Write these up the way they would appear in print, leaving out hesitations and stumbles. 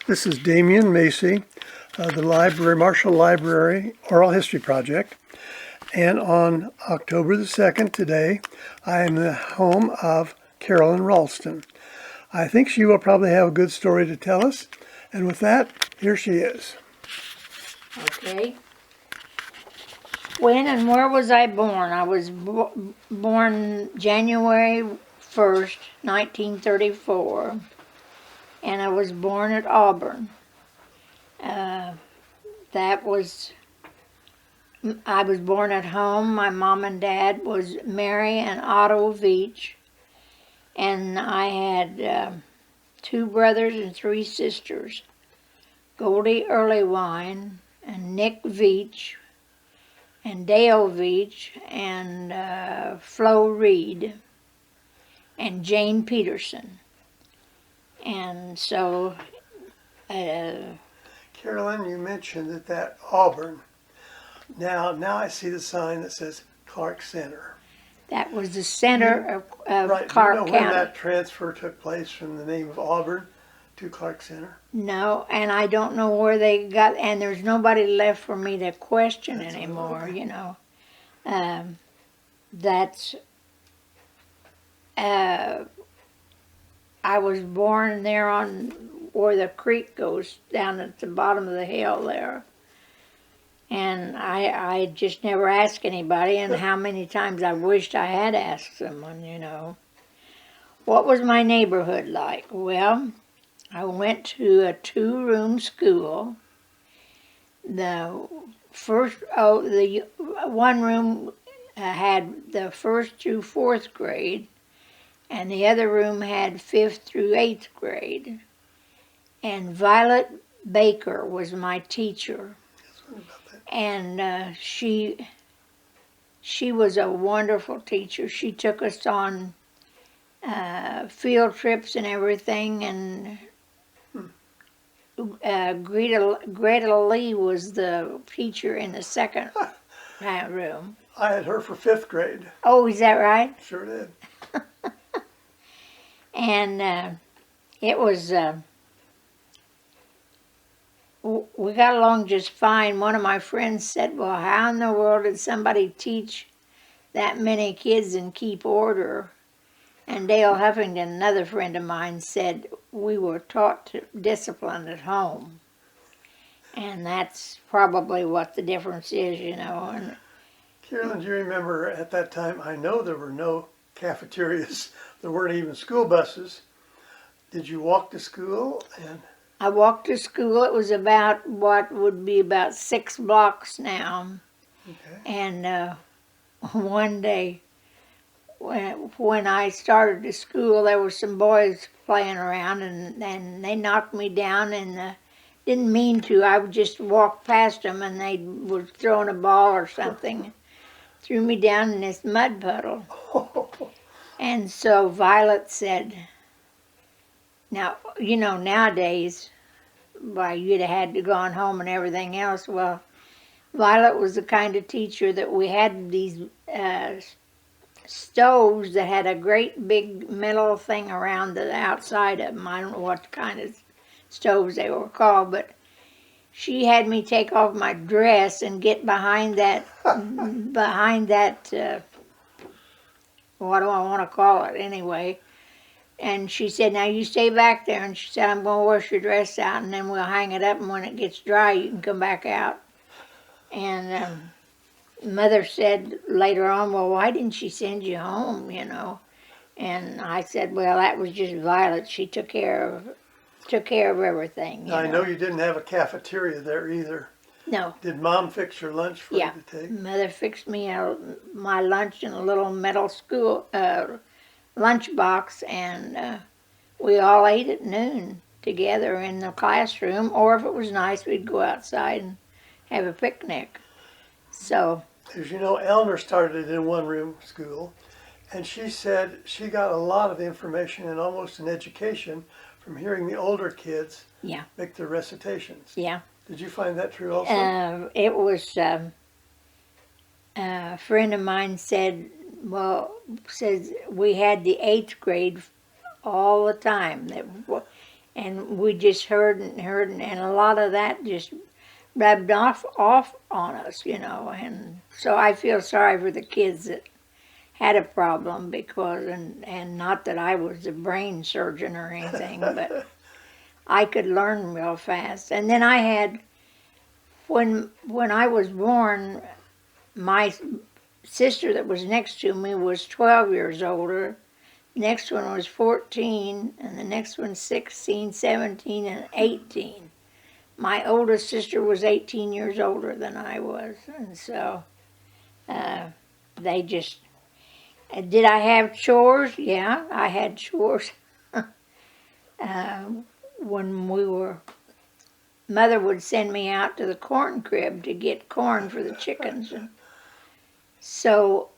This is Damien Macy, the Marshall Library Oral History Project. And on October the 2nd, today, I am in the home of Carolyn Ralston. I think she will probably have a good story to tell us. And with that, here she is. Okay. When and where was I born? I was born January 1st, 1934, and I was born at Auburn. I was born at home. My mom and dad was Mary and Otto Veach, and I had 2 brothers and 3 sisters, Goldie Earlywine and Nick Veach and Dale Veach and Flo Reed and Jane Peterson. And so... Carolyn, you mentioned that Auburn. Now I see the sign that says Clark Center. That was the center of Right. Clark Do you know County. when that transfer took place from the name of Auburn to Clark Center? No, and I don't know where they got, and there's nobody left for me to question anymore, you know. I was born there on where the creek goes down at the bottom of the hill there. And I just never asked anybody, and how many times I wished I had asked someone, you know. What was my neighborhood like? Well, I went to a 2-room school. The one room had the 1st through 4th grade, and the other room had 5th through 8th grade. And Violet Baker was my teacher. And she was a wonderful teacher. She took us on field trips and everything, and Greta Lee was the teacher in the 2nd room. I had her for 5th grade. Oh, is that right? Sure did. And it was... we got along just fine. One of my friends said, well, how in the world did somebody teach that many kids and keep order? And Dale Huffington, another friend of mine, said, we were taught to discipline at home. And that's probably what the difference is, you know. And Carolyn, do you remember at that time, I know there were no cafeterias. There weren't even school buses. Did you walk to school? And I walked to school. It was about what would be about 6 blocks now. okay. And one day, when I started to school, there were some boys playing around, and they knocked me down, and didn't mean to. I would just walk past them, and they were throwing a ball or something, threw me down in this mud puddle. And so Violet said, now, you know, nowadays, why, you'd have had to gone home and everything else. Well, Violet was the kind of teacher that we had these stoves that had a great big metal thing around the outside of them. I don't know what kind of stoves they were called, but she had me take off my dress and get behind that, what do I want to call it anyway. And she said, now you stay back there. And she said, I'm going to wash your dress out, and then we'll hang it up, and when it gets dry, you can come back out. And Mother said later on, well, why didn't she send you home, you know? And I said, well, that was just Violet. She took care of everything. Now, I know you didn't have a cafeteria there either. No. Did Mom fix your lunch for you to take? Mother fixed me my lunch in a little metal school lunch box, and we all ate at noon together in the classroom, or if it was nice, we'd go outside and have a picnic. So, as you know, Eleanor started in 1-room school, and she said she got a lot of information and almost an education from hearing the older kids make their recitations. Yeah. Did you find that true also? It was, a friend of mine says we had the 8th grade all the time. And we just heard and a lot of that just rubbed off on us, and so I feel sorry for the kids that had a problem because and not that I was a brain surgeon or anything, but I could learn real fast. And then I had when I was born, my sister that was next to me was 12 years older. Next one was 14, and the next one 16, 17, and 18. My oldest sister was 18 years older than I was, and so they just. Did I have chores? Yeah, I had chores. When Mother would send me out to the corn crib to get corn for the chickens. And so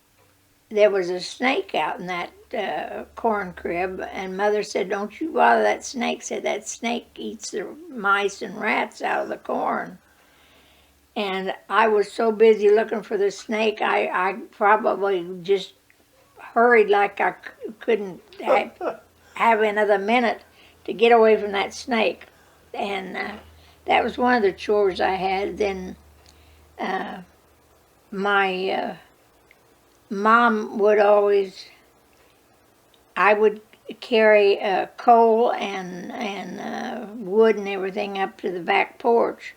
there was a snake out in that corn crib, and Mother said, "Don't you bother that snake." Said that snake eats the mice and rats out of the corn. And I was so busy looking for the snake, I probably just hurried like I couldn't have another minute to get away from that snake. And that was one of the chores I had. Then my mom would always, I would carry coal and wood and everything up to the back porch.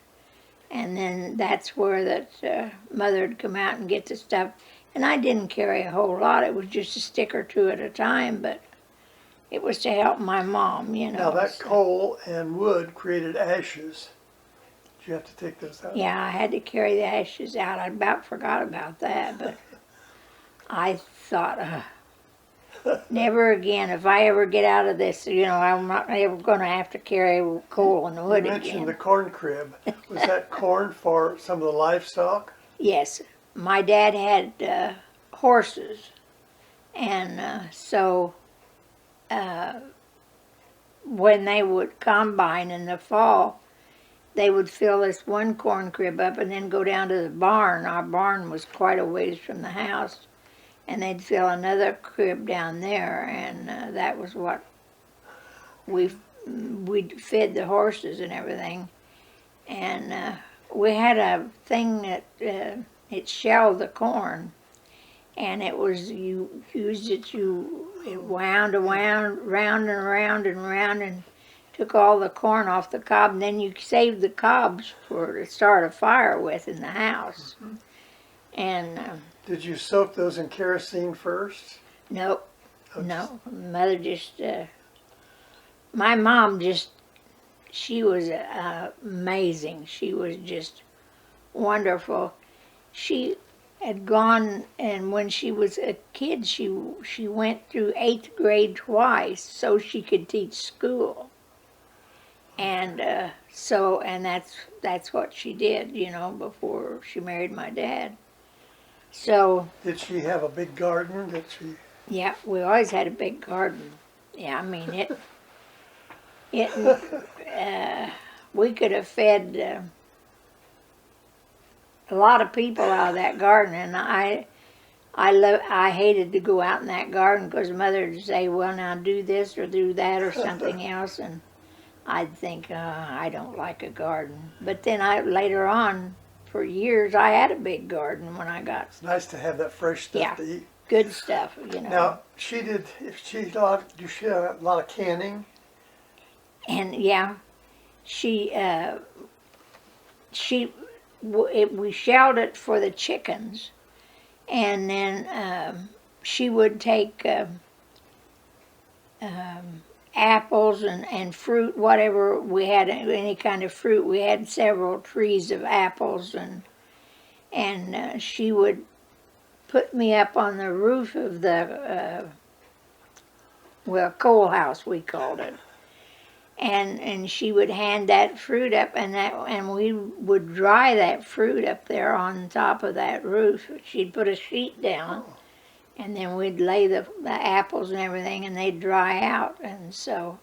And then that's where that Mother would come out and get the stuff. And I didn't carry a whole lot. It was just a stick or two at a time, but it was to help my mom, Now that coal and wood created ashes. Did you have to take those out? Yeah, I had to carry the ashes out. I about forgot about that, but I thought, never again. If I ever get out of this, I'm not ever going to have to carry coal and wood You again. mentioned the corn crib. Was that corn for some of the livestock? Yes. My dad had horses, and so when they would combine in the fall, they would fill this one corn crib up and then go down to the barn. Our barn was quite a ways from the house, and they'd fill another crib down there, and that was what we fed the horses and everything. And we had a thing that it shelled the corn, and it was you used it it wound around, round and round and round, and took all the corn off the cob, and then you saved the cobs to start a fire with in the house. Mm-hmm. And did you soak those in kerosene first? Nope. No. Mother just my mom just, she was amazing. She was just wonderful. She had gone, and when she was a kid, she went through 8th grade twice so she could teach school. And and that's what she did, before she married my dad. So. Did she have a big garden? Yeah, we always had a big garden. Yeah, I mean we could have fed a lot of people out of that garden, and I hated to go out in that garden because Mother would say, "Well, now do this or do that or something else," and I'd think, I don't like a garden. But then later on, for years, I had a big garden when I got. It's nice to have that fresh stuff to eat. Good stuff, Now she did a lot of canning. And yeah, we shelled it for the chickens, and then she would take apples and fruit, whatever we had, any kind of fruit. We had several trees of apples, and she would put me up on the roof of the coal house, we called it. And she would hand that fruit up, and we would dry that fruit up there on top of that roof. She'd put a sheet down, and then we'd lay the apples and everything, and they'd dry out. And so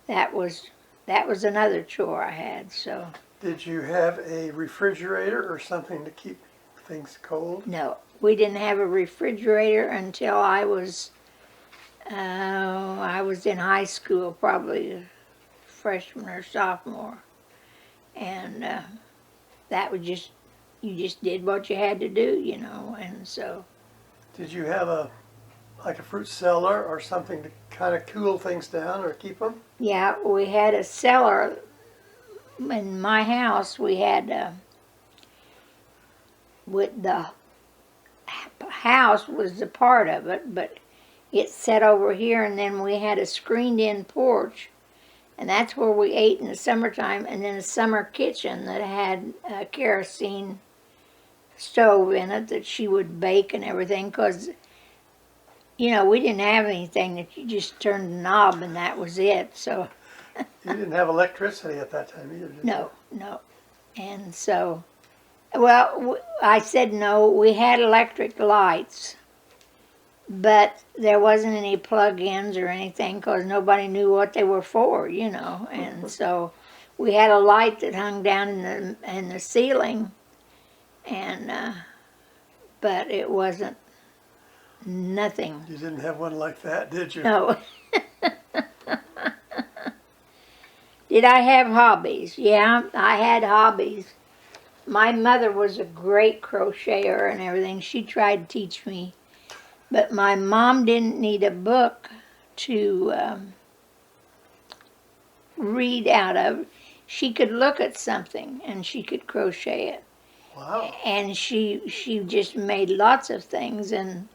that was another chore I had. So. Did you have a refrigerator or something to keep things cold? No, we didn't have a refrigerator until I was in high school, probably freshman or sophomore. And that was just, you just did what you had to do, you know, and so. Did you have like a fruit cellar or something to kind of cool things down or keep them? Yeah, we had a cellar in my house. We had, with the house was a part of it, but it sat over here, and then we had a screened-in porch, and that's where we ate in the summertime, and then a summer kitchen that had a kerosene stove in it that she would bake and everything, because, you know, we didn't have anything that you just turned the knob and that was it, so. You didn't have electricity at that time either, did you? No, no. And so, well, I said no, we had electric lights, but there wasn't any plug-ins or anything because nobody knew what they were for, you know. And so we had a light that hung down in the ceiling, and but it wasn't nothing. You didn't have one like that, did you? No. Did I have hobbies? Yeah, I had hobbies. My mother was a great crocheter and everything. She tried to teach me. But my mom didn't need a book to read out of. She could look at something and she could crochet it. Wow. And she just made lots of things, and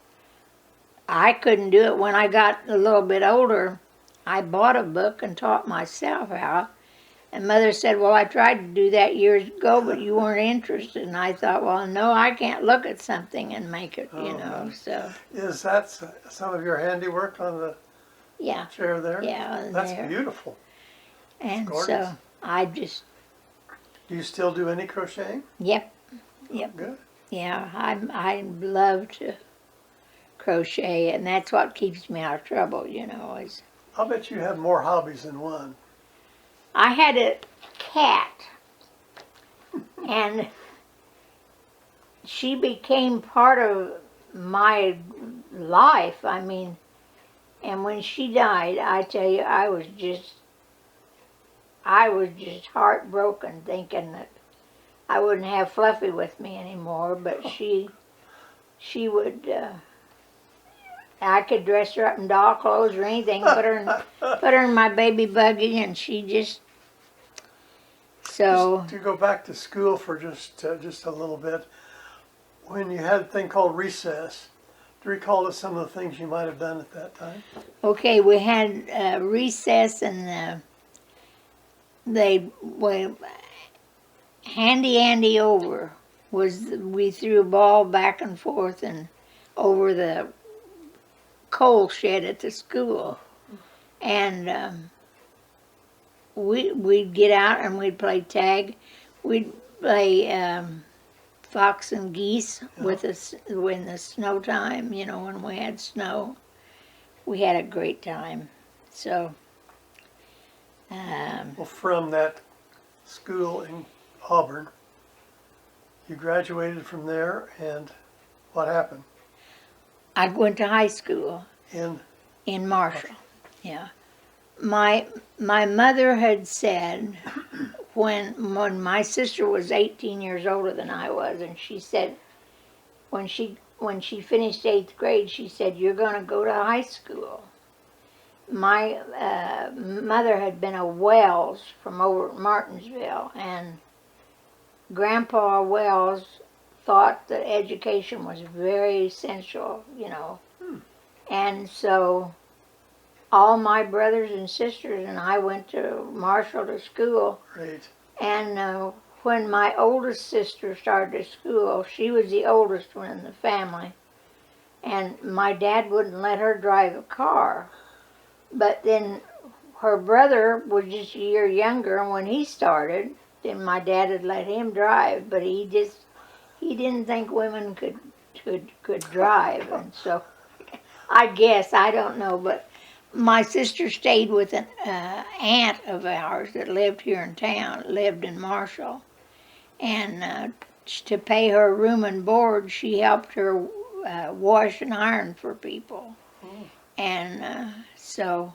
I couldn't do it. When I got a little bit older, I bought a book and taught myself how. And Mother said, well, I tried to do that years ago, but you weren't interested. And I thought, well, no, I can't look at something and make it, you know, so. Is that some of your handiwork on the Yeah, chair there? yeah. That's there. beautiful. And gorgeous. so I just, Do you still do any crocheting? yep, yep. Good. Yeah, I love to crochet, and that's what keeps me out of trouble, you know, is I'll bet you have more hobbies than one. I had a cat, and she became part of my life. I mean, and when she died, I tell you, I was just heartbroken, thinking that I wouldn't have Fluffy with me anymore. But she would. I could dress her up in doll clothes or anything, put her in my baby buggy, and she just. So. Just to go back to school for just a little bit, when you had a thing called recess, do you recall some of the things you might have done at that time? Okay, we had recess, and handy Andy over we threw a ball back and forth and over the coal shed at the school, and we'd get out and we'd play tag. We'd play fox and geese with us in the snow time, you know, when we had snow. We had a great time. So, Well, from that school in Auburn, you graduated from there, and what happened? I went to high school in Marshall. Yeah. My mother had said when my sister was 18 years older than I was, and she said when she finished 8th grade, she said, you're going to go to high school. My mother had been a Wells from over at Martinsville, and Grandpa Wells thought that education was very essential, you know. And so all my brothers and sisters and I went to Marshall to school. Great. And when my oldest sister started school, she was the oldest one in the family. And my dad wouldn't let her drive a car. But then her brother was just a year younger, and when he started, then my dad had let him drive. But he didn't think women could drive, and so I guess, I don't know, but my sister stayed with an aunt of ours that lived here in town, lived in Marshall, and to pay her room and board, she helped her wash and iron for people. And so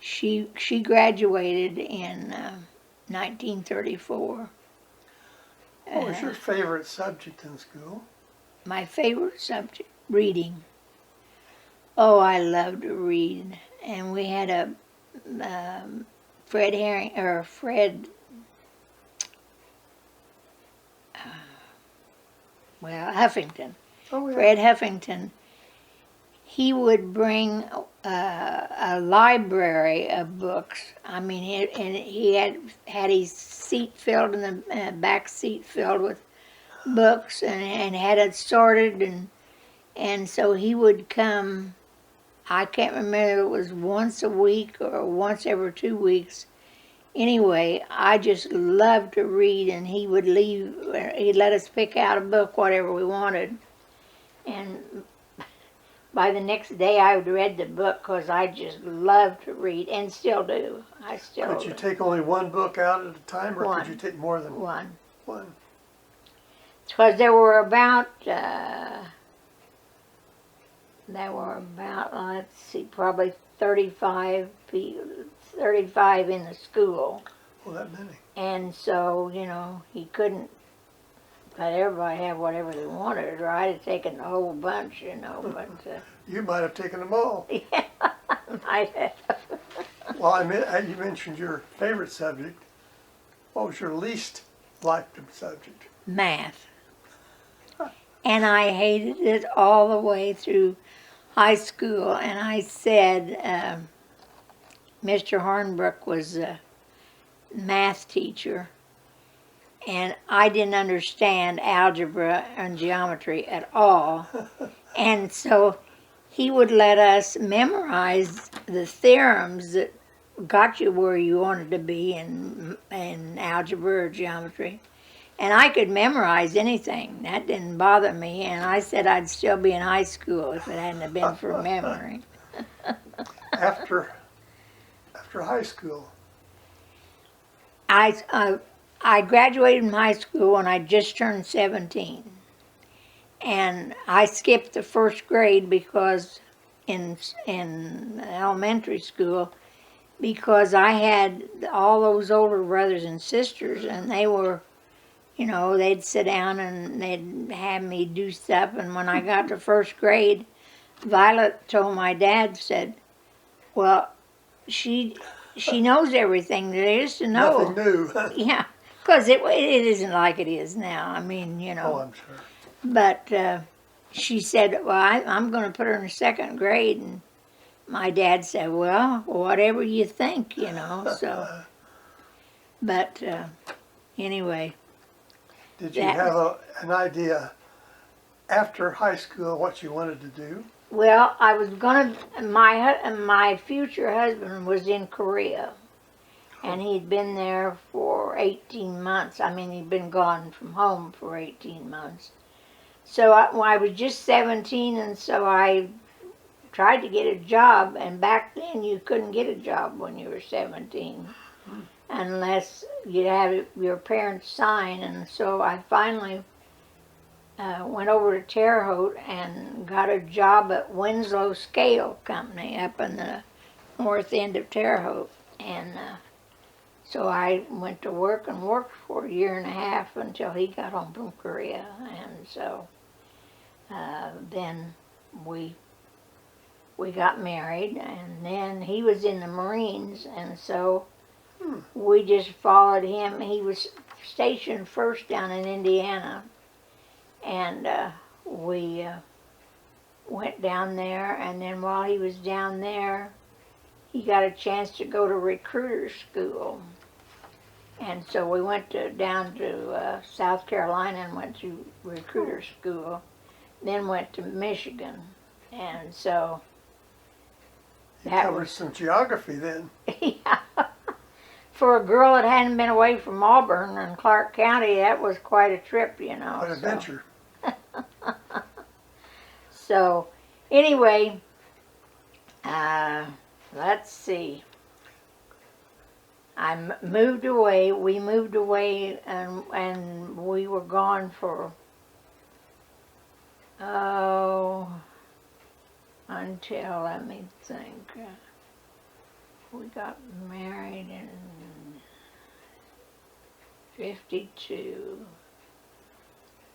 She graduated in 1934. What was your favorite subject in school? My favorite subject, reading. Oh, I love to read. And we had a Fred Herring, or Fred, Huffington. Oh, yeah. Fred Huffington. He would bring a library of books. I mean, he had his seat filled, in the back seat filled with books, and had it sorted, and so he would come. I can't remember if it was once a week or once every 2 weeks. Anyway, I just loved to read, and he would leave. He'd let us pick out a book, whatever we wanted, and by the next day I would read the book because I just loved to read, and still do. I still. Could you take only one book out at a time, or One. could you take more than One. one? Because there were about, let's see, probably 35 people, 35 in the school. Well, that many. And so, he couldn't let everybody have whatever they wanted, or I'd have taken the whole bunch, but... You might have taken them all. Yeah, might have. Well, you mentioned your favorite subject. What was your least liked subject? Math. And I hated it all the way through high school. And I said, Mr. Hornbrook was a math teacher, and I didn't understand algebra and geometry at all. And so he would let us memorize the theorems that got you where you wanted to be in algebra or geometry. And I could memorize anything. That didn't bother me. And I said I'd still be in high school if it hadn't have been for memory. After high school. I graduated from high school when I just turned 17. And I skipped the first grade because in elementary school, because I had all those older brothers and sisters, and they were, they'd sit down and they'd have me do stuff. And when I got to first grade, Violet told my dad, said, well, she knows everything there is to know. Nothing new. Yeah, because it isn't like it is now. I mean, Oh, I'm sure. But she said, well, I'm going to put her in the second grade. And my dad said, well, whatever you think, so. But anyway. Did you have an idea after high school what you wanted to do? Well, I was going to, my future husband was in Korea. And he'd been there for 18 months. I mean, he'd been gone from home for 18 months. So I was just 17, and so I tried to get a job. And back then, you couldn't get a job when you were 17 unless you had your parents sign. And so I finally went over to Terre Haute and got a job at Winslow Scale Company up in the north end of Terre Haute. And so I went to work and worked for a year and a half until he got home from Korea. And so then we got married, and then he was in the Marines, and so we just followed him. He was stationed first down in Indiana, and we went down there, and then while he was down there, he got a chance to go to recruiter school. And so we went down to South Carolina and went to recruiter school, then went to Michigan. And so You covered some geography then. yeah, for a girl that hadn't been away from Auburn and Clark County, that was quite a trip, Quite an adventure. So anyway, let's see. We moved away, and we were gone for, until, let me think, We got married in 52,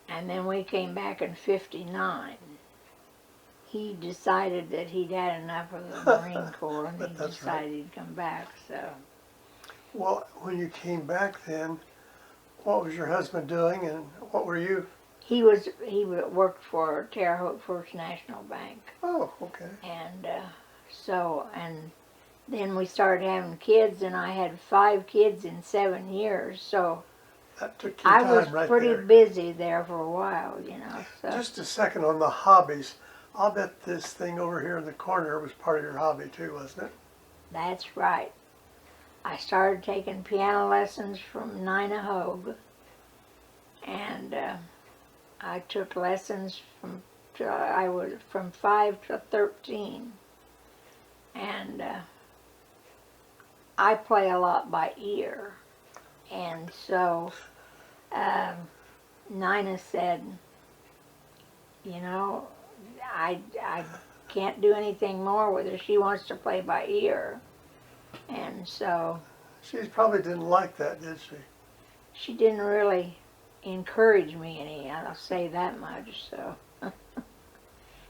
and then we came back in 59. He decided that he'd had enough of the Marine Corps, and he That's decided he'd come back. So Well, when you came back then, what was your husband doing and what were you? he worked for Terre Haute First National Bank, Oh, okay. and then we started having kids, and I had 5 kids in 7 years. So That took your I time was right pretty there. busy there for a while, you know. So Just a second on the hobbies. I'll bet this thing over here in the corner was part of your hobby too, wasn't it? that's right. I started taking piano lessons from Nina Hogue, and I took lessons I was from 5 to 13, and I play a lot by ear, and so Nina said, you know, I can't do anything more with her. She wants to play by ear, and so She probably didn't like that, did she? she didn't really encourage me any. I'll say that much. So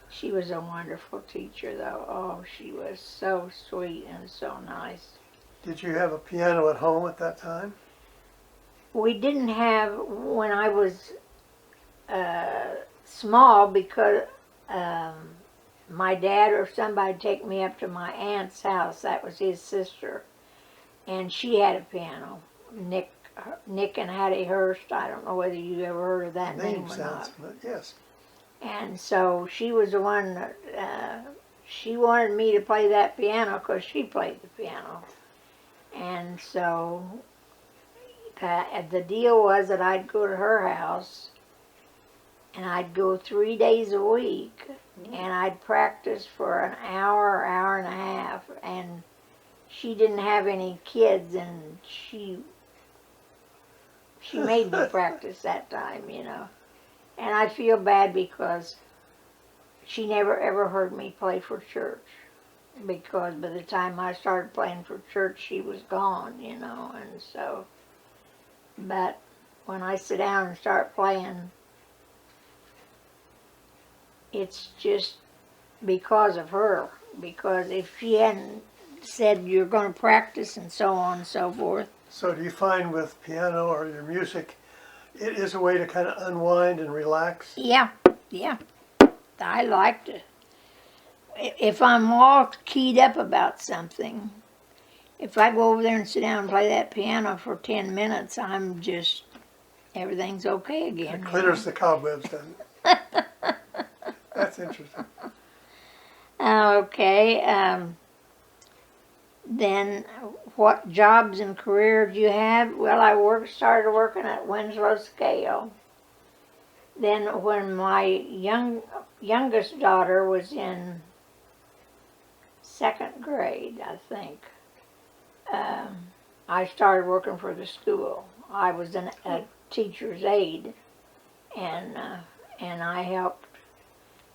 she was a wonderful teacher, though. Oh, she was so sweet and so nice. Did you have a piano at home at that time? We didn't have when I was small because my dad or somebody would take me up to my aunt's house. That was his sister, and she had a piano. Nick and Hattie Hurst. I don't know whether you ever heard of that name or sounds, not. yes. And so she was the one that she wanted me to play that piano because she played the piano. And so the deal was that I'd go to her house and I'd go 3 days a week and I'd practice for an hour, hour and a half. And she didn't have any kids, and she made me practice that time, you know. And I feel bad because she never ever heard me play for church, because by the time I started playing for church, she was gone, you know. And so, but when I sit down and start playing, it's just because of her. Because if she hadn't said you're going to practice and so on and so forth. So do you find with piano or your music, it is a way to kind of unwind and relax? Yeah, yeah. I like to. If I'm all keyed up about something, if I go over there and sit down and play that piano for 10 minutes, I'm just, everything's okay again. It clears the cobwebs, doesn't it? That's interesting. Okay. Then what jobs and career do you have? Well, I started working at Winslow Scale. Then when my youngest daughter was in 2nd grade, I think, I started working for the school. I was a teacher's aide, and I helped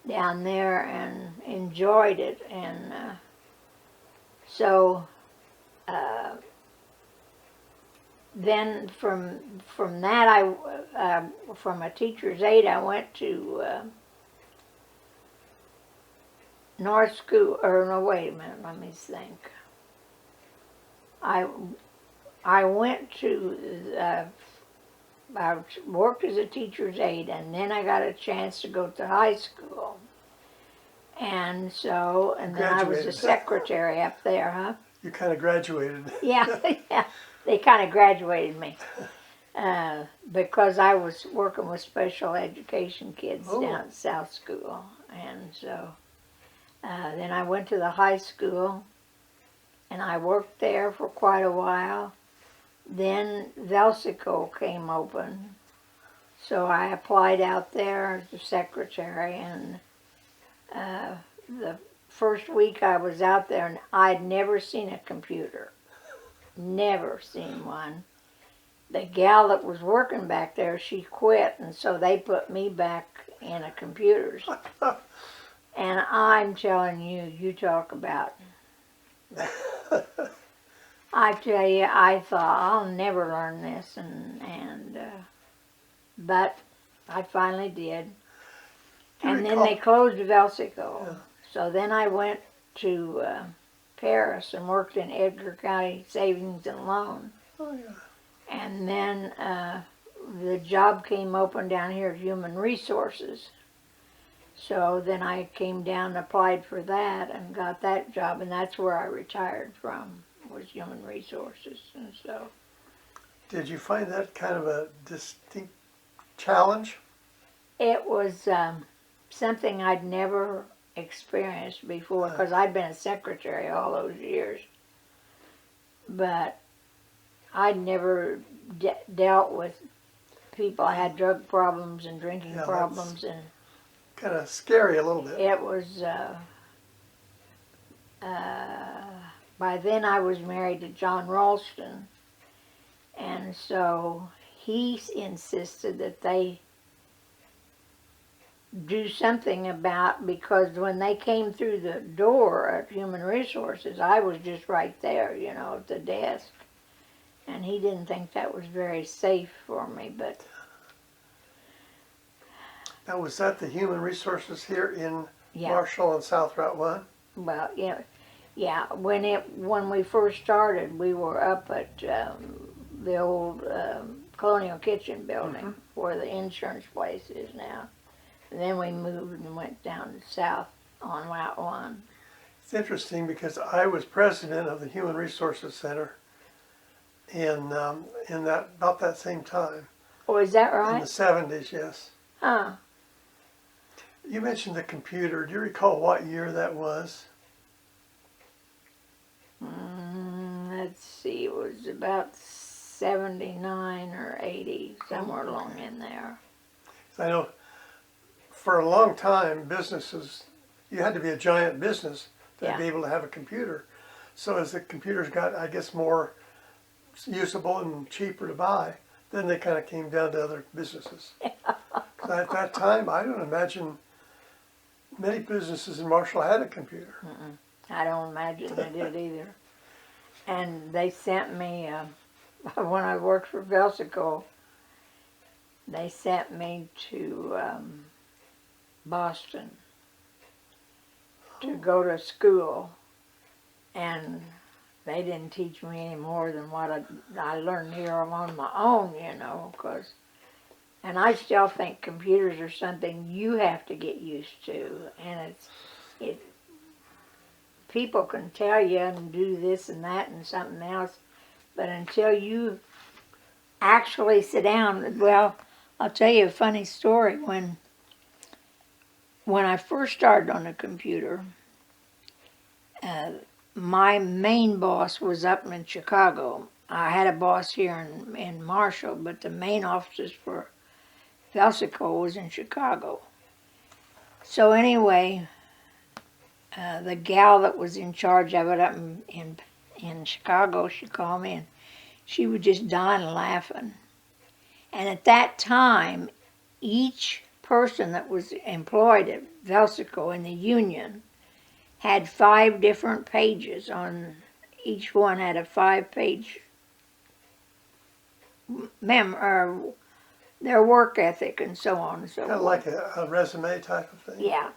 down there and enjoyed it. And so then from that, from a teacher's aide, I went to North School, or no, wait a minute, let me think. I went to, I worked as a teacher's aide, and then I got a chance to go to high school. And so, and then I was a secretary up there, huh? You kind of graduated. Yeah, yeah. They kind of graduated me because I was working with special education kids down at South School. And so then I went to the high school, and I worked there for quite a while. Then Velsico came open, so I applied out there as a secretary, and the first week I was out there, and I'd never seen a computer. Never seen one. The gal that was working back there, she quit, and so they put me back in a computers. And I'm telling you, you talk about I tell you, I thought I'll never learn this, but I finally did. Do you And then recall- they closed Velsico. Yeah. So then I went to Paris and worked in Edgar County Savings and Loan. Oh, yeah. And then the job came open down here at Human Resources. So then I came down and applied for that and got that job, and that's where I retired from, was Human Resources. And so Did you find that kind of a distinct challenge? it was something I'd never experienced before, because I'd been a secretary all those years. But I'd never dealt with people. I had drug problems and drinking Yeah, problems, and Kind of scary a little bit. it was, by then I was married to John Ralston, and so he insisted that they do something about, because when they came through the door at Human Resources, I was just right there, you know, at the desk. And he didn't think that was very safe for me, but Now, was that the Human Resources here in yeah. Marshall and South Route 1? Well, yeah. When we first started, we were up at the old Colonial Kitchen building where the insurance place is now. And then we moved and went down south on Route 1. It's interesting because I was president of the Human Resources Center in that about that same time. Oh, is that In right? the 70s, yes. Huh. You mentioned the computer. Do you recall what year that was? Let's see, it was about 79 or 80, somewhere along in there. I know for a long time, businesses, you had to be a giant business to Yeah. be able to have a computer. So as the computers got, I guess, more usable and cheaper to buy, then they kind of came down to other businesses. So at that time, I don't imagine many businesses in Marshall had a computer. I don't imagine they did either. And they sent me, when I worked for Velsico, they sent me to Boston to go to school. And they didn't teach me any more than what I learned here on my own, you know, and I still think computers are something you have to get used to, and people can tell you and do this and that and something else, but until you actually sit down, well, I'll tell you a funny story. When I first started on the computer, my main boss was up in Chicago. I had a boss here in Marshall, but the main offices for Velsico was in Chicago. So anyway, the gal that was in charge of it up in Chicago, she called me, and she was just dying laughing. And at that time, each person that was employed at Velsico in the union had 5 different pages on, each one had a 5-page their work ethic and so on and so Kind of forth. like a resume type of thing. Yeah.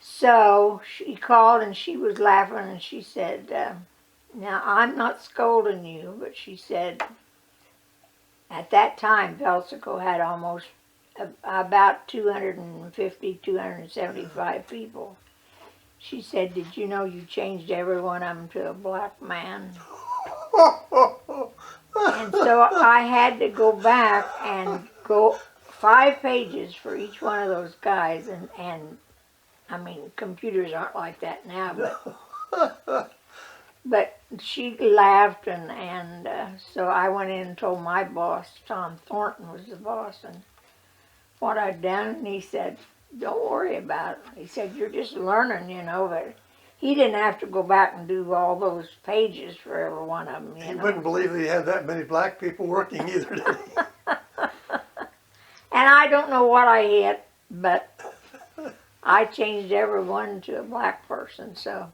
So she called and she was laughing and she said, now I'm not scolding you, but she said, at that time Velsico had almost about 250, 275 people. She said, did you know you changed every one of them to a black man? And so I had to go back and go 5 pages for each one of those guys, and I mean, computers aren't like that now, but she laughed, and so I went in and told my boss, Tom Thornton was the boss, and what I'd done, and he said, don't worry about it. He said, you're just learning, you know, but he didn't have to go back and do all those pages for every one of them, He know. wouldn't believe that he had that many black people working either, did he? And I don't know what I hit, but I changed everyone to a black person, so.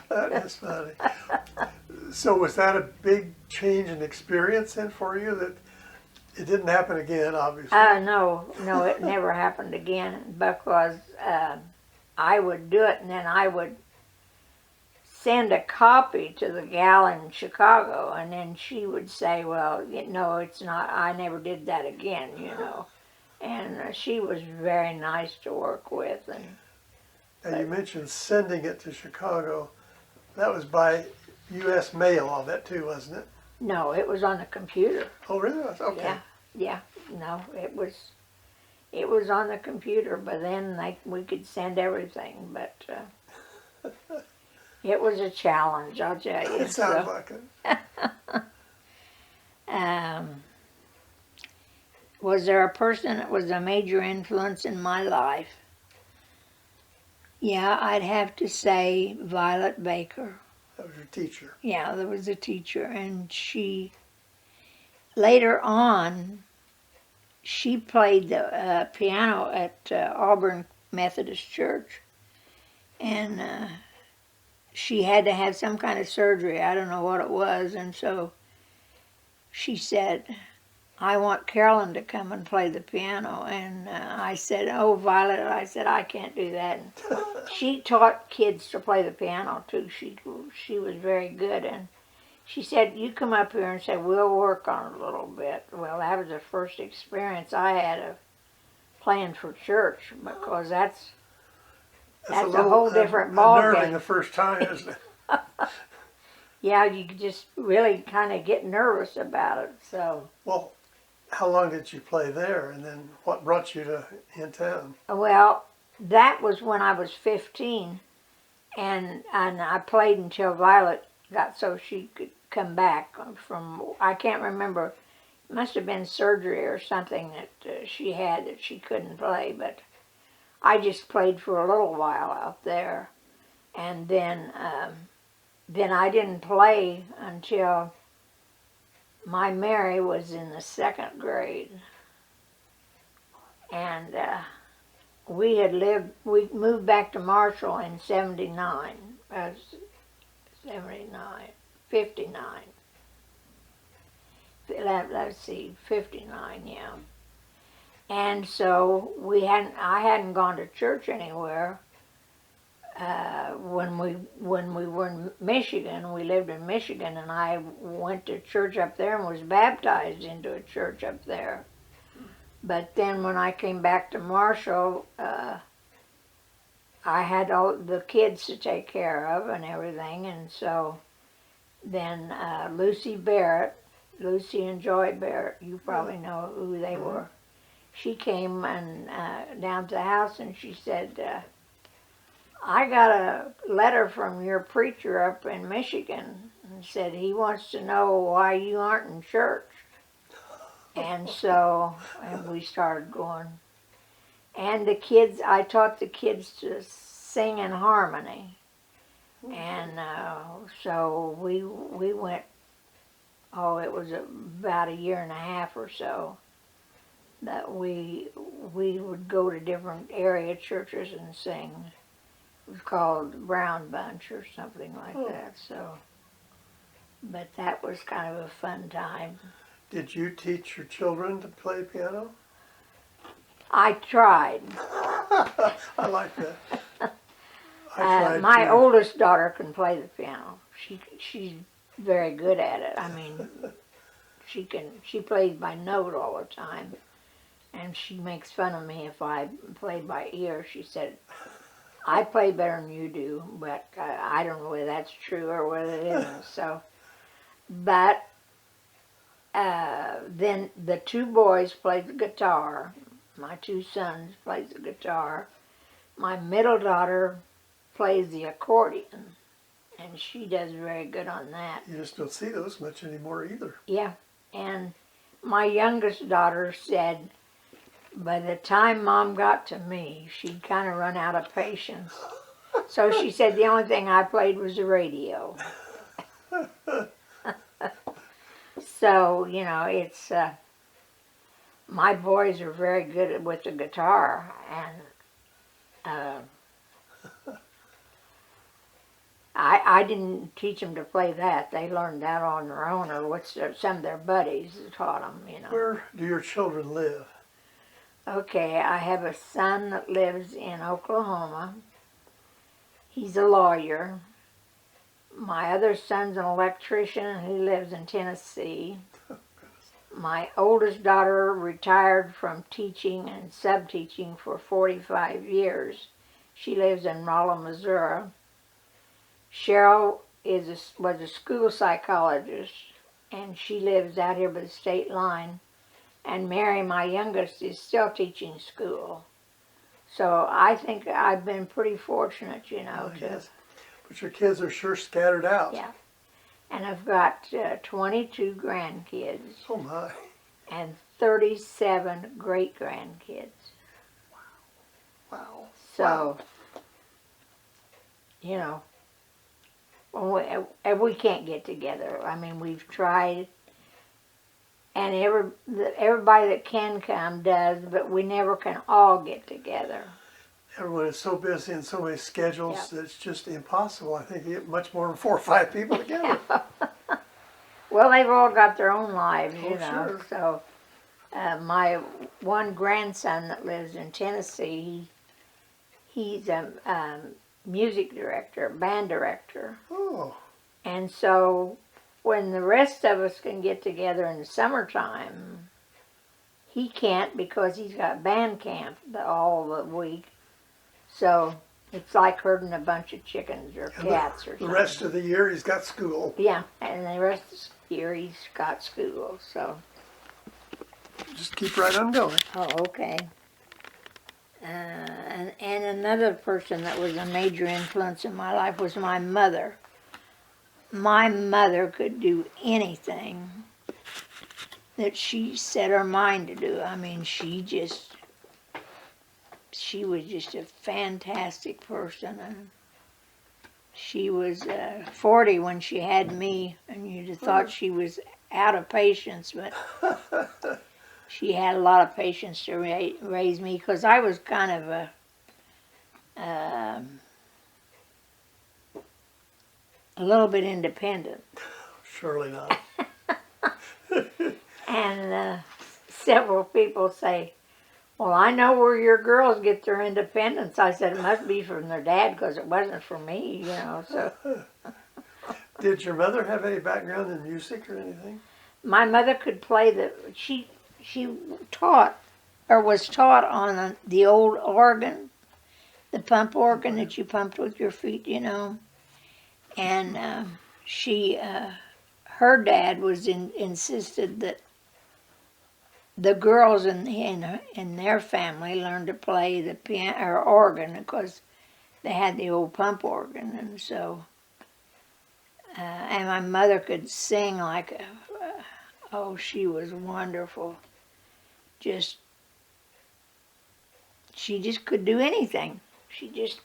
That is funny. So was that a big change in experience then for you that it didn't happen again, obviously? No, it never happened again because I would do it and then I would send a copy to the gal in Chicago and then she would say, well, no, it's not, I never did that again, And she was very nice to work with. Now you mentioned sending it to Chicago. That was by U.S. mail, all that too, wasn't it? No, it was on the computer. Oh, really? Okay. Yeah. No, it was on the computer, but then we could send everything, but it was a challenge, I'll tell you. It sounds like it. Was there a person that was a major influence in my life? Yeah, I'd have to say Violet Baker. That was your teacher. Yeah, there was a teacher, and she, later on, she played the piano at Auburn Methodist Church, and she had to have some kind of surgery. I don't know what it was, and so she said, I want Carolyn to come and play the piano. And I said, oh, Violet, I said, I can't do that. And she taught kids to play the piano, too. She was very good. And she said, you come up here and say, we'll work on it a little bit. Well, that was the first experience I had of playing for church, because that's a whole different ballgame. Unnerving the first time, isn't it? Yeah, you just really kind of get nervous about it. So. Well, how long did you play there, and then what brought you to in town? Well, that was when I was 15, and I played until Violet got so she could come back from, I can't remember, it must have been surgery or something that she had that she couldn't play, but I just played for a little while out there, and then I didn't play until my Mary was in the second grade. And we moved back to Marshall in 79, 59. Let's see, 59, yeah. And so I hadn't gone to church anywhere. When we were in Michigan, we lived in Michigan, and I went to church up there and was baptized into a church up there. But then when I came back to Marshall, I had all the kids to take care of and everything, and so then Lucy and Joy Barrett, you probably know who they were. She came and down to the house, and she said, I got a letter from your preacher up in Michigan, and said he wants to know why you aren't in church. And so, we started going. And the kids, I taught the kids to sing in harmony. And so we went, it was about a year and a half or so that we would go to different area churches and sing. It was called Brown Bunch or something like that. So, but that was kind of a fun time. Did you teach your children to play piano? I tried. I like that. My oldest daughter can play the piano. She's very good at it. I mean, she plays by note all the time, and she makes fun of me if I play by ear. She said, I play better than you do, but I don't know whether that's true or whether it isn't. So, but then the two boys played the guitar. My two sons played the guitar. My middle daughter plays the accordion, and she does very good on that. You just don't see those much anymore either. Yeah, and my youngest daughter said, by the time Mom got to me, she'd kind of run out of patience. So she said the only thing I played was the radio. So, it's, my boys are very good with the guitar, Uh, I didn't teach them to play that. They learned that on their own, or some of their buddies taught them, you know. Where do your children live? Okay, I have a son that lives in Oklahoma. He's a lawyer. My other son's an electrician, and he lives in Tennessee. My oldest daughter retired from teaching and sub-teaching for 45 years. She lives in Rolla, Missouri. Cheryl was a school psychologist, and she lives out here by the state line. And Mary, my youngest, is still teaching school. So I think I've been pretty fortunate, you know. Yes. But your kids are sure scattered out. Yeah. And I've got 22 grandkids. Oh my. And 37 great-grandkids. Wow. So, wow. You know, we can't get together. I mean, we've tried, and everybody that can come does, but we never can all get together. Everyone is so busy and so many schedules that it's just impossible. I think you get much more than 4 or 5 people together. Well, they've all got their own lives, you know. Sure. So, my one grandson that lives in Tennessee, he's a music director, band director. Oh. And so when the rest of us can get together in the summertime, he can't because he's got band camp all the week. So it's like herding a bunch of chickens or cats or something. The rest of the year he's got school. Yeah, and the rest of the year he's got school, so. Just keep right on going. Oh, okay. And another person that was a major influence in my life was my mother. My mother could do anything that she set her mind to do. I mean, she was just a fantastic person. And she was 40 when she had me, and you'd have thought she was out of patience, but she had a lot of patience to raise me because I was kind of a little bit independent. Surely not. And several people say, well, I know where your girls get their independence. I said, it must be from their dad because it wasn't from me, you know. So. Did your mother have any background in music or anything? My mother could play she taught, or was taught on the old organ, the pump organ that you pumped with your feet, you know. And her dad insisted that the girls in their family learned to play the piano or organ because they had the old pump organ, and so. And my mother could sing like oh, she was wonderful. She just could do anything. She just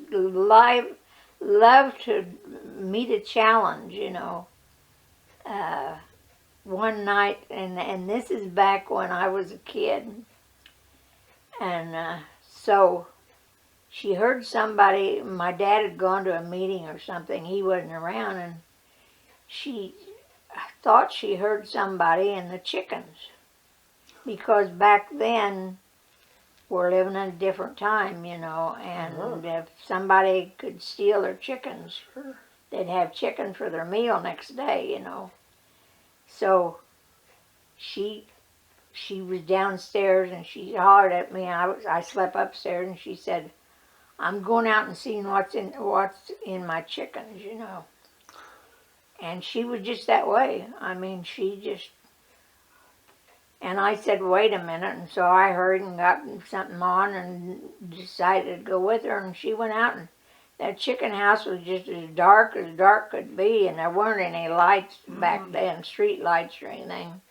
loved to meet a challenge, you know. One night, and this is back when I was a kid, and so she heard somebody, my dad had gone to a meeting or something, he wasn't around, and she thought she heard somebody in the chickens, because back then we're living in a different time, you know, and if somebody could steal their chickens, they'd have chicken for their meal next day, you know. So she was downstairs and she hollered at me. I slept upstairs, and she said, "I'm going out and seeing what's in my chickens, you know." And she was just that way. I mean, and I said, wait a minute. And so I hurried and got something on and decided to go with her. And she went out, and that chicken house was just as dark could be. And there weren't any lights back then, street lights or anything.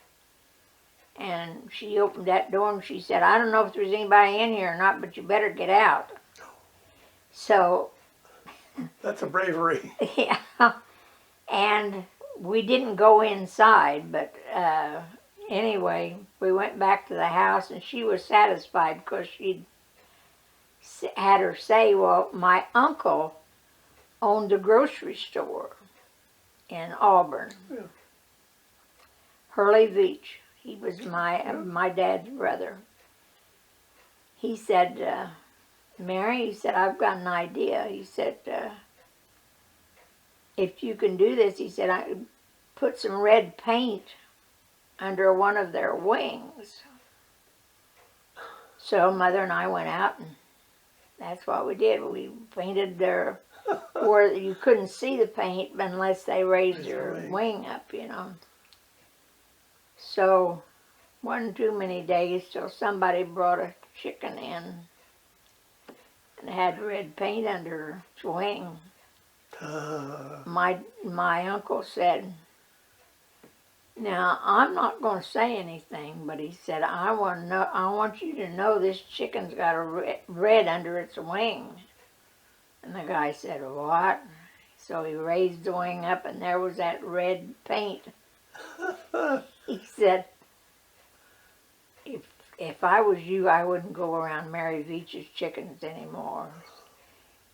And she opened that door and she said, "I don't know if there's anybody in here or not, but you better get out." So. That's a bravery. Yeah. And we didn't go inside, but anyway, we went back to the house, and she was satisfied because she'd had her say, well, my uncle owned a grocery store in Auburn. Yeah. Hurley Veach. He was my dad's brother. He said, Mary, he said, I've got an idea. He said, if you can do this, he said, I put some red paint under one of their wings. So Mother and I went out, and that's what we did. We painted their, where you couldn't see the paint unless they raised their wing up, you know. So, wasn't too many days till somebody brought a chicken in and had red paint under its wing. My uncle said, now I'm not going to say anything, but he said, I want you to know this chicken's got a red under its wing. And the guy said, what? So he raised the wing up, and there was that red paint. He said, if I was you, I wouldn't go around Mary Veach's chickens anymore.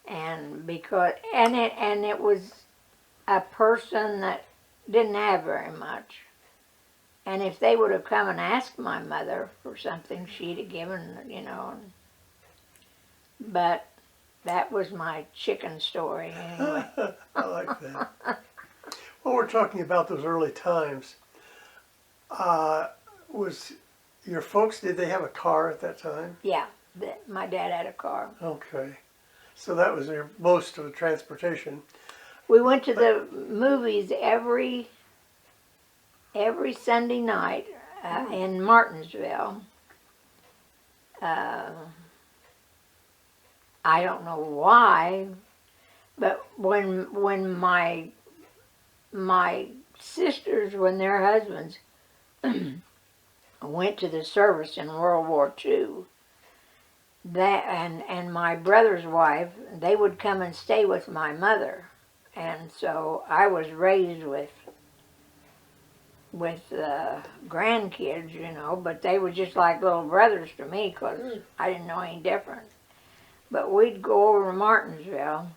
And it was a person that didn't have very much. And if they would have come and asked my mother for something, she'd have given, you know. But that was my chicken story anyway. I like that. Well, we're talking about those early times. Was your folks, did they have a car at that time? Yeah, my dad had a car. Okay. So that was their most of the transportation. We went to the movies every Sunday night in Martinsville. I don't know why, but when my sisters, when their husbands went to the service in World War II, that and my brother's wife, they would come and stay with my mother, and so I was raised with grandkids, you know, but they were just like little brothers to me because I didn't know any different. But we'd go over to Martinsville,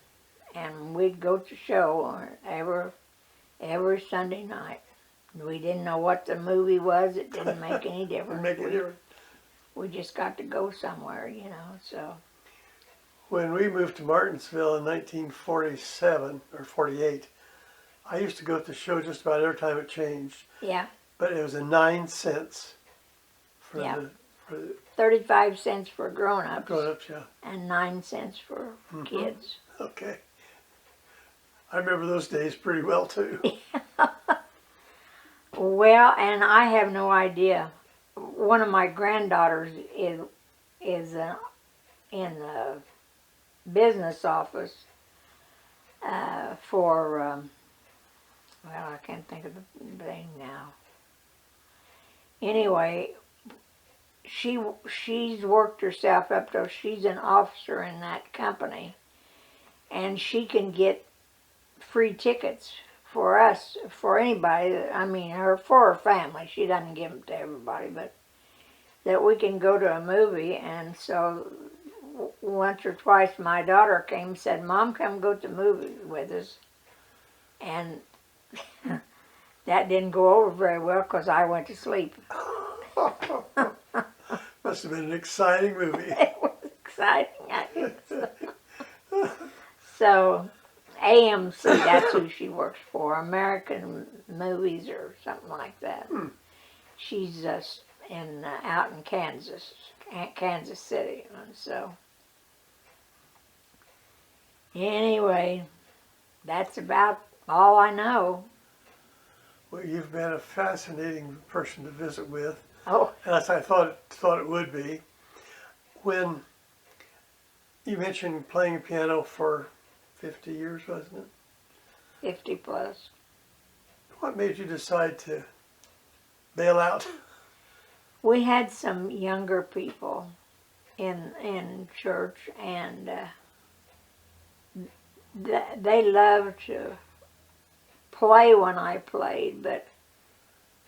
and we'd go to show every Sunday night. We didn't know what the movie was. It didn't make any difference. We just got to go somewhere, you know, so. When we moved to Martinsville in 1947 or 48, I used to go to the show just about every time it changed. Yeah. But it was a 9 cents for the 35 cents for grown-ups. Grown-ups, yeah. And 9 cents for kids. Okay. I remember those days pretty well too. Well, and I have no idea. One of my granddaughters is in the business office for, well, I can't think of the thing now. Anyway, she's worked herself up to, she's an officer in that company, and she can get free tickets for us, for anybody, I mean, for her family. She doesn't give them to everybody, but that we can go to a movie. And so once or twice my daughter came and said, Mom, come go to the movie with us. And that didn't go over very well because I went to sleep. Must have been an exciting movie. It was exciting, I guess. So AMC, that's who she works for, American Movies or something like that. She's out in Kansas City, and so anyway, that's about all I know. Well, you've been a fascinating person to visit with. Oh, As I thought it would be. When you mentioned playing piano for 50 years, wasn't it? 50 plus. What made you decide to bail out? We had some younger people in church, and they loved to play when I played, but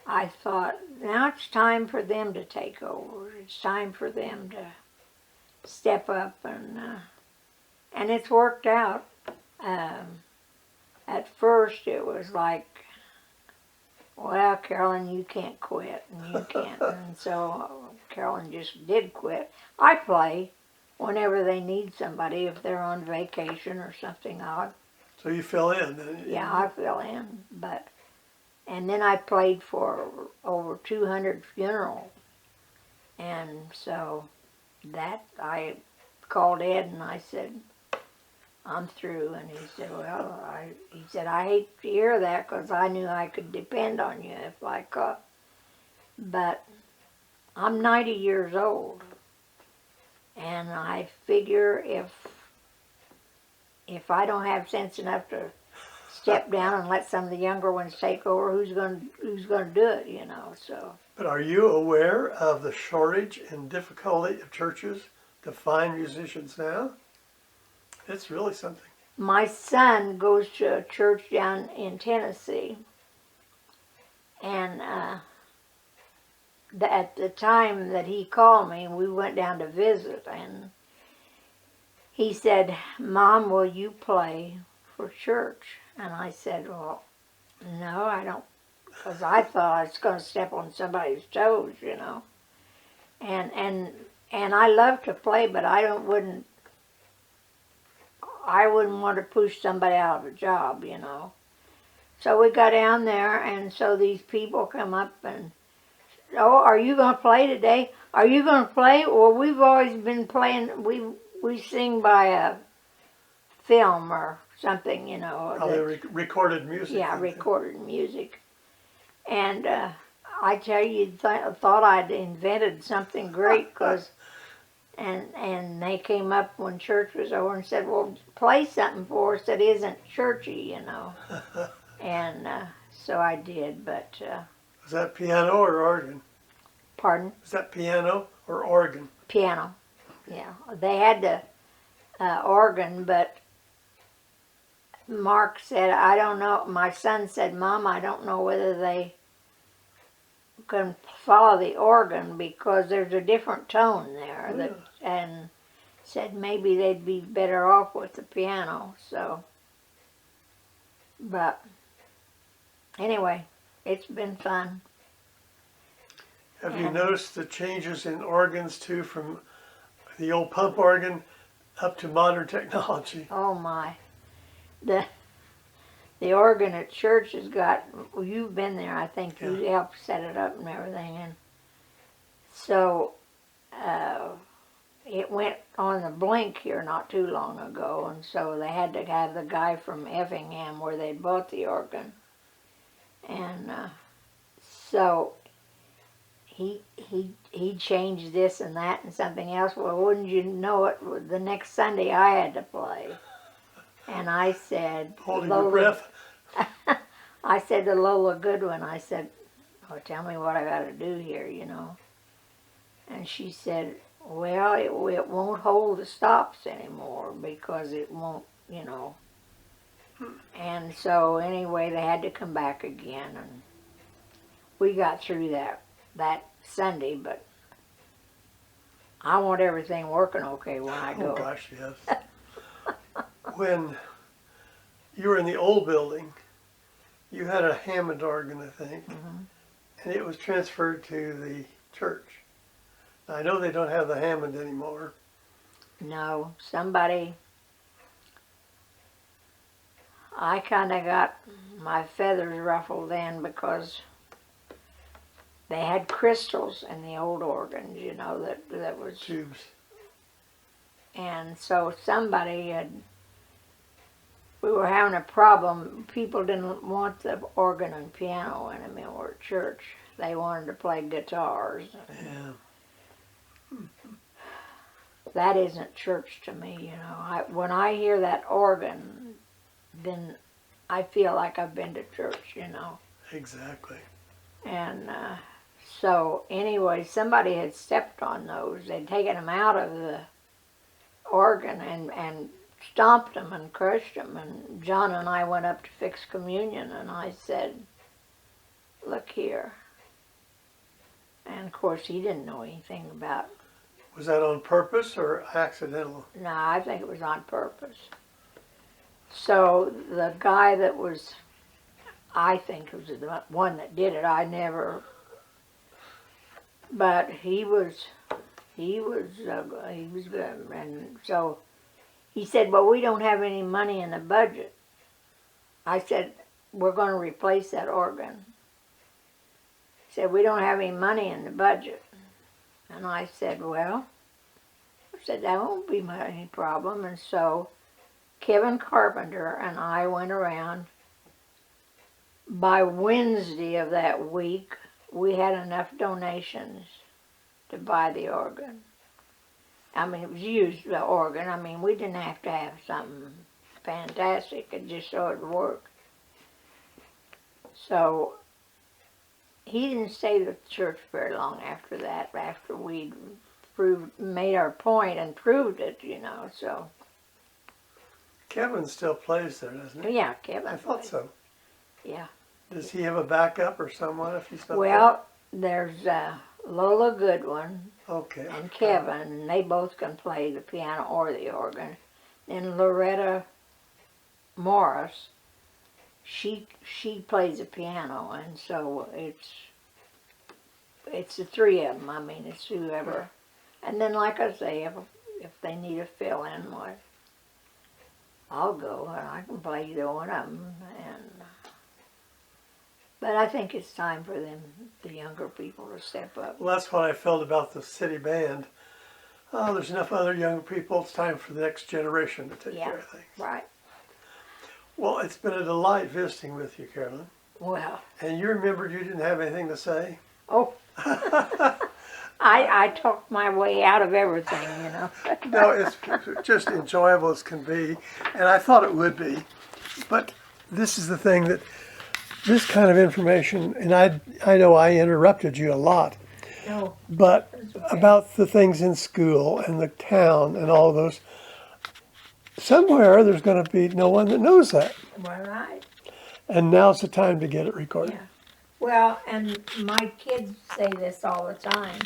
I thought, now it's time for them to take over. It's time for them step up, and it's worked out. At first it was like, well, Carolyn, you can't quit, and you can't. And so Carolyn just did quit. I play whenever they need somebody, if they're on vacation or something odd. So you fill in. Yeah, I fill in. And then I played for over 200 funerals. And so I called Ed and I said, I'm through. And he said, well, I hate to hear that because I knew I could depend on you if I could. But I'm 90 years old. And I figure if I don't have sense enough to step down and let some of the younger ones take over, who's going to do it, you know? So. But are you aware of the shortage and difficulty of churches to find musicians now? It's really something. My son goes to a church down in Tennessee, and at the time that he called me, we went down to visit, and he said, Mom, will you play for church? And I said, well, no, I don't, because I thought I was going to step on somebody's toes, you know. And I love to play, but I wouldn't want to push somebody out of a job, you know. So we got down there, and so these people come up and, oh, are you going to play today? Are you going to play? Well, we've always been playing, we sing by a film or something, you know. Probably recorded music. Yeah, recorded music. And I tell you, thought I'd invented something great, because, and they came up when church was over and said, well, play something for us that isn't churchy, you know. And so I did, but... Was that piano or organ? Pardon? Was that piano or organ? Piano, yeah. They had the organ, but Mark said, I don't know, my son said, Mom, I don't know whether they can follow the organ because there's a different tone there. Oh, that, and said maybe they'd be better off with the piano, so. But anyway, it's been fun. Have you noticed the changes in organs too, from the old pump organ up to modern technology? Oh my. The organ at church has got, well, you've been there, I think. You helped set it up and everything. And so it went on the blink here not too long ago, and so they had to have the guy from Effingham where they'd bought the organ. And so he changed this and that and something else. Well, wouldn't you know it, the next Sunday I had to play. And I said, Holding your breath. I said to Lola Goodwin, I said, oh, tell me what I got to do here, you know. And she said, well, it won't hold the stops anymore because it won't, you know. And so anyway, they had to come back again, and we got through that Sunday, but I want everything working okay when I go. Oh gosh, yes. When you were in the old building, you had a Hammond organ, I think, and it was transferred to the church. Now, I know they don't have the Hammond anymore. No, I kind of got my feathers ruffled then because they had crystals in the old organs, you know, that was... Tubes. And so we were having a problem. People didn't want the organ and piano anymore at church. They wanted to play guitars. Yeah. That isn't church to me, you know. When I hear that organ, then I feel like I've been to church, you know. Exactly. And so anyway, somebody had stepped on those. They'd taken them out of the organ and stomped them and crushed them. And John and I went up to fix communion, and I said, look here. And of course he didn't know anything about Was that on purpose or accidental? No, I think it was on purpose. So the guy that was, I think was the one that did it, I never, but he was good. And so he said, well, we don't have any money in the budget. I said, we're going to replace that organ. He said, we don't have any money in the budget. And I said, well, that won't be any problem. And so Kevin Carpenter and I went around. By Wednesday of that week, we had enough donations to buy the organ. I mean, it was used, the organ. I mean, we didn't have to have something fantastic, it just so it would work. So he didn't stay at the church very long after that, after we'd made our point and proved it, you know, so. Kevin still plays there, doesn't he? Yeah, Kevin. I thought so. Yeah. Does he have a backup or someone if he's not Well, there's Lola Goodwin there? Okay. and Kevin, and they both can play the piano or the organ. Then Loretta Morris, she plays the piano, and so it's the three of them. I mean, it's whoever. And then, like I say, if they need a fill-in, well, I'll go and I can play either one of them. But I think it's time for them, the younger people, to step up. Well, that's what I felt about the city band. Oh, there's enough other young people. It's time for the next generation to take care of things. Right. Well, it's been a delight visiting with you, Carolyn. Well. And you remembered you didn't have anything to say? Oh. I talked my way out of everything, you know. No, it's just enjoyable as can be, and I thought it would be. But this is the thing that this kind of information, and I know I interrupted you a lot, No, but it's okay. about the things in school and the town and all those, somewhere there's going to be no one that knows that. Well, right. And now's the time to get it recorded. Yeah. Well, and my kids say this all the time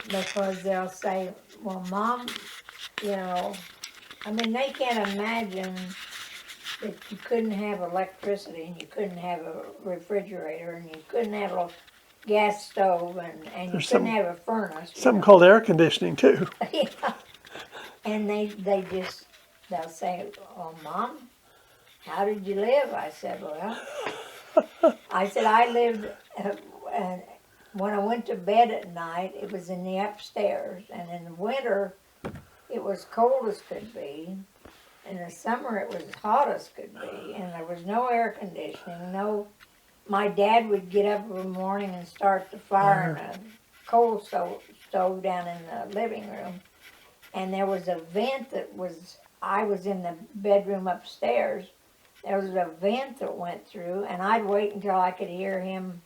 because they'll say, well, Mom, you know, I mean, they can't imagine that you couldn't have electricity and you couldn't have a refrigerator and you couldn't have a gas stove and you There's couldn't some- have a furnace. you Something know. called air conditioning too. Yeah. And they'll say, oh, Mom, how did you live? I said, well, I lived, when I went to bed at night, it was in the upstairs. And in the winter, it was cold as could be. In the summer, it was hot as could be. And there was no air conditioning, my dad would get up in the morning and start the fire in a coal stove down in the living room. And there was a vent I was in the bedroom upstairs. There was a vent that went through, and I'd wait until I could hear him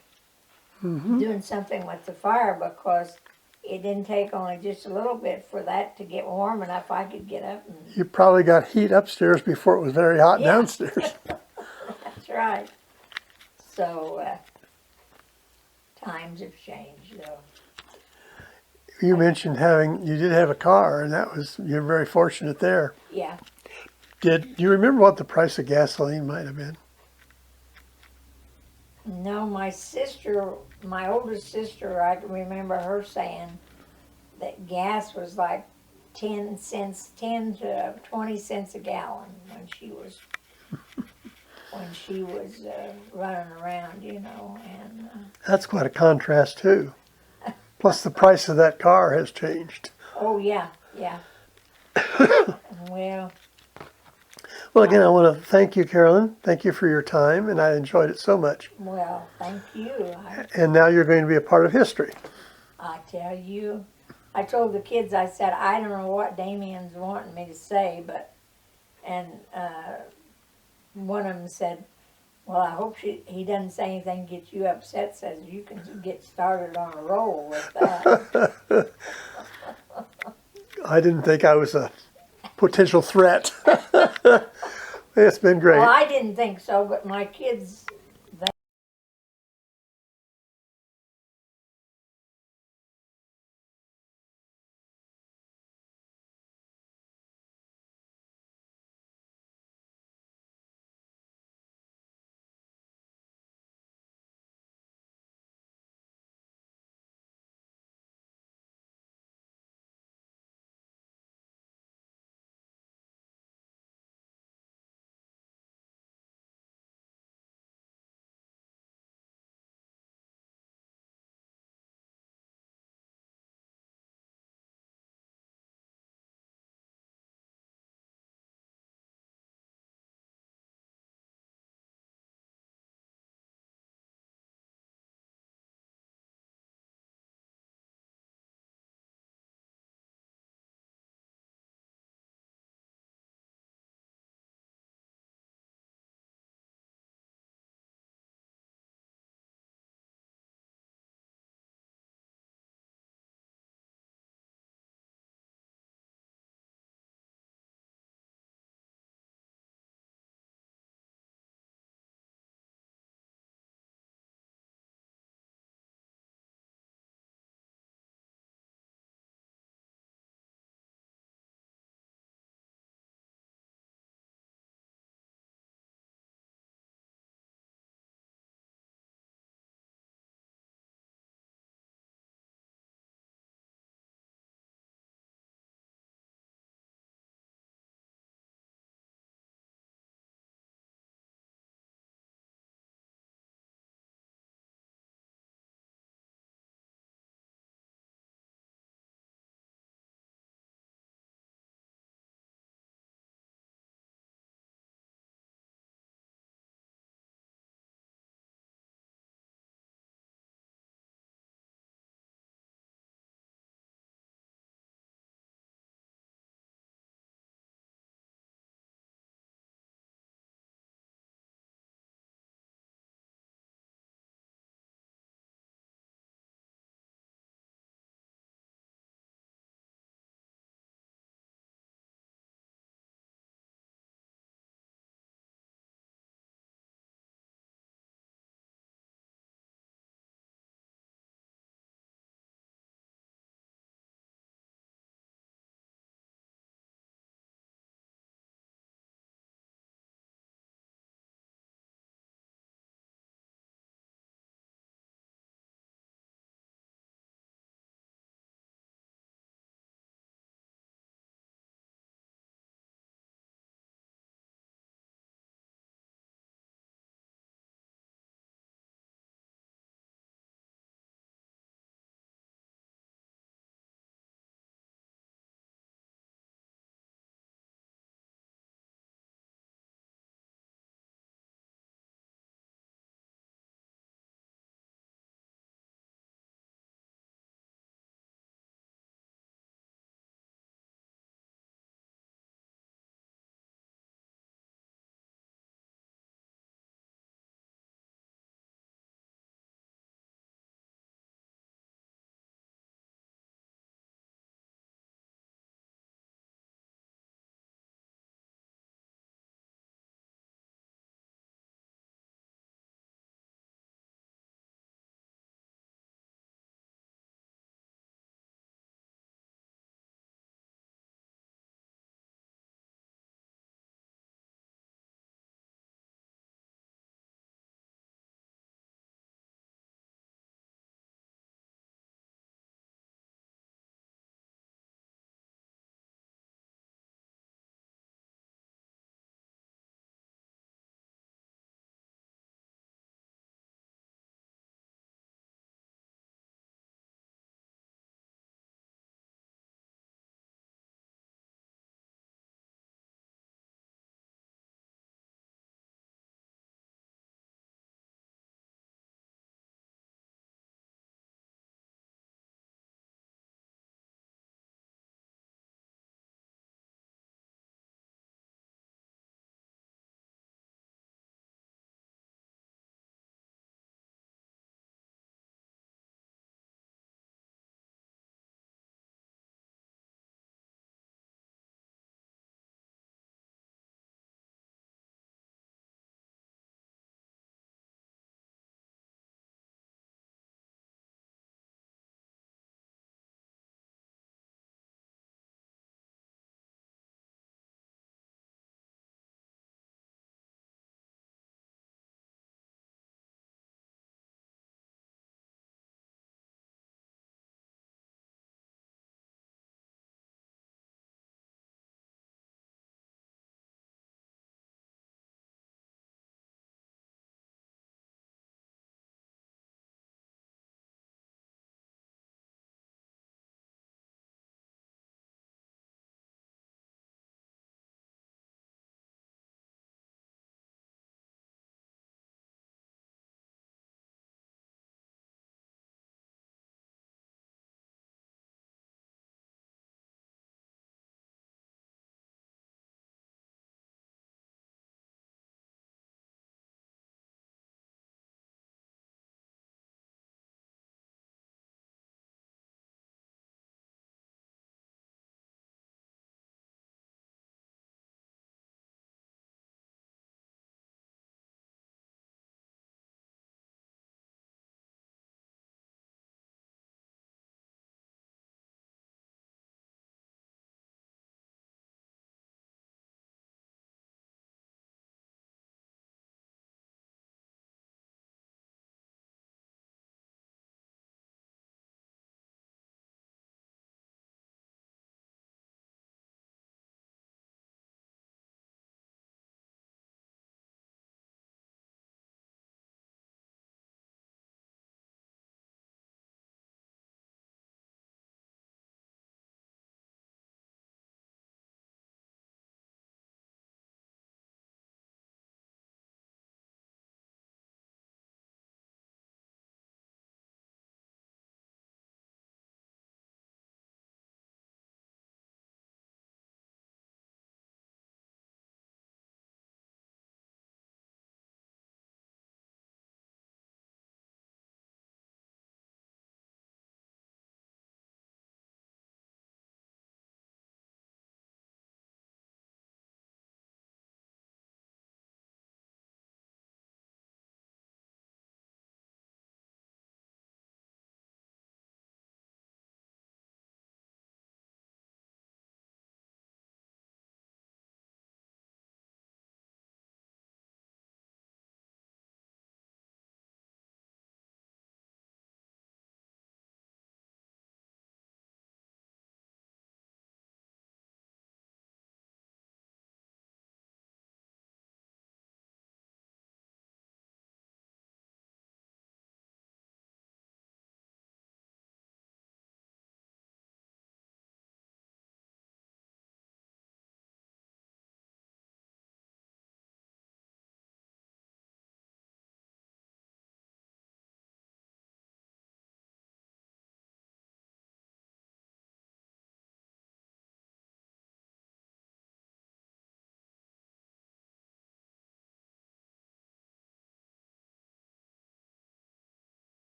doing something with the fire because it didn't take only just a little bit for that to get warm enough I could get up. And You probably got heat upstairs before it was very hot Yeah. downstairs. that's right. So times have changed, though. You mentioned you did have a car, and you're very fortunate there. Yeah. Do you remember what the price of gasoline might have been? No, my oldest sister, I can remember her saying that gas was like 10 to 20 cents a gallon when she was running around, you know. And That's quite a contrast too. Plus the price of that car has changed. oh yeah. Well, Well, again, I want to thank you, Carolyn. Thank you for your time, and I enjoyed it so much. thank you. And now you're going to be a part of history. I tell you, I told the kids, I said, I don't know what Damien's wanting me to say, and one of them said, well, I hope he doesn't say anything to get you upset, says you can get started on a roll with that. I didn't think I was a potential threat. It's been great. Well, I didn't think so, but my kids